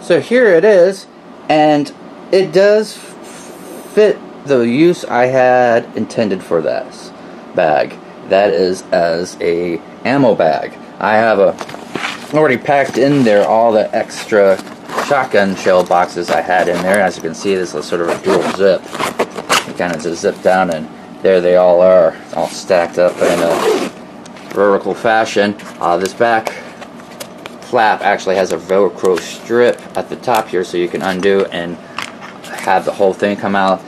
So here it is, and it does fit the use I had intended for this bag. That is as a ammo bag. I have already packed in there all the extra shotgun shell boxes I had in there. As you can see, this is sort of a dual zip. You kind of just zip down, and there they all are, all stacked up in a vertical fashion. This back flap actually has a Velcro strip at the top here, so you can undo and have the whole thing come out.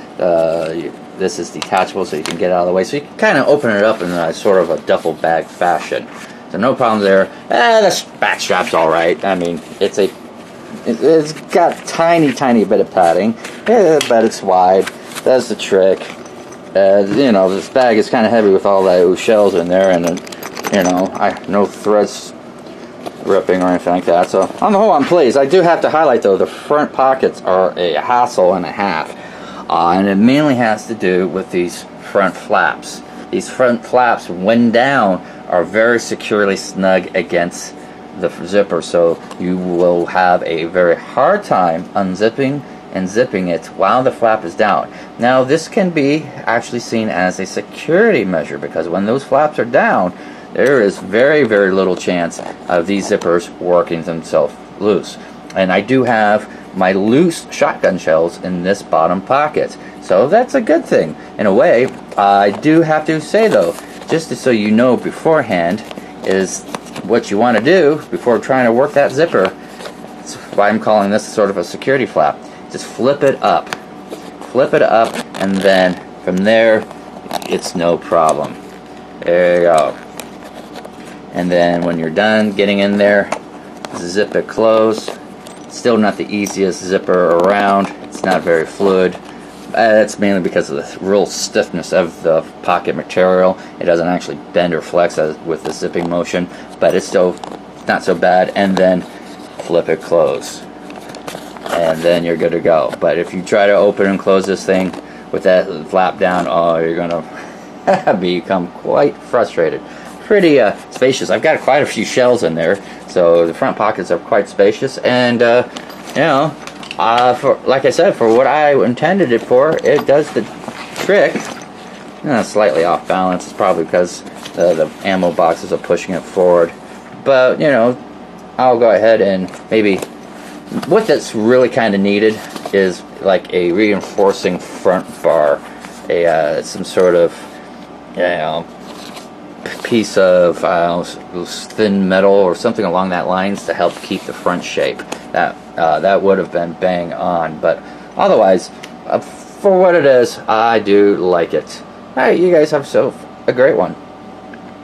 This is detachable, so you can get it out of the way. So you can kind of open it up in a sort of a duffel bag fashion. So no problem there. The back strap's all right. I mean, it's got tiny bit of padding, but it's wide. That's the trick. You know, this bag is kind of heavy with all those shells in there, and you know, no threads ripping or anything like that. So on the whole, I'm pleased. I do have to highlight though, the front pockets are a hassle and a half, and it mainly has to do with these front flaps. These front flaps, when down, are very securely snug against the zipper, so you will have a very hard time unzipping and zipping it while the flap is down. Now this can be actually seen as a security measure, because when those flaps are down, there is very little chance of these zippers working themselves loose. And I do have my loose shotgun shells in this bottom pocket, so that's a good thing in a way. I do have to say though, just so you know beforehand, is what you want to do before trying to work that zipper. That's why I'm calling this sort of a security flap. Just flip it up, and then from there it's no problem. There you go. And then when you're done getting in there, zip it closed. Still not the easiest zipper around. It's not very fluid. That's mainly because of the real stiffness of the pocket material. It doesn't actually bend or flex with the zipping motion, but it's still not so bad. And then flip it closed, and then you're good to go. But if you try to open and close this thing with that flap down, oh, you're gonna become quite frustrated. Pretty spacious. I've got quite a few shells in there, so the front pockets are quite spacious, and you know, like I said, for what I intended it for, it does the trick. Slightly off balance. It's probably because the ammo boxes are pushing it forward, but you know, I'll go ahead and maybe what that's really kind of needed is like a reinforcing front bar, some sort of, you know, piece of thin metal or something along that lines to help keep the front shape. That would have been bang on, but otherwise, for what it is, I do like it. Alright, you guys have yourself a great one.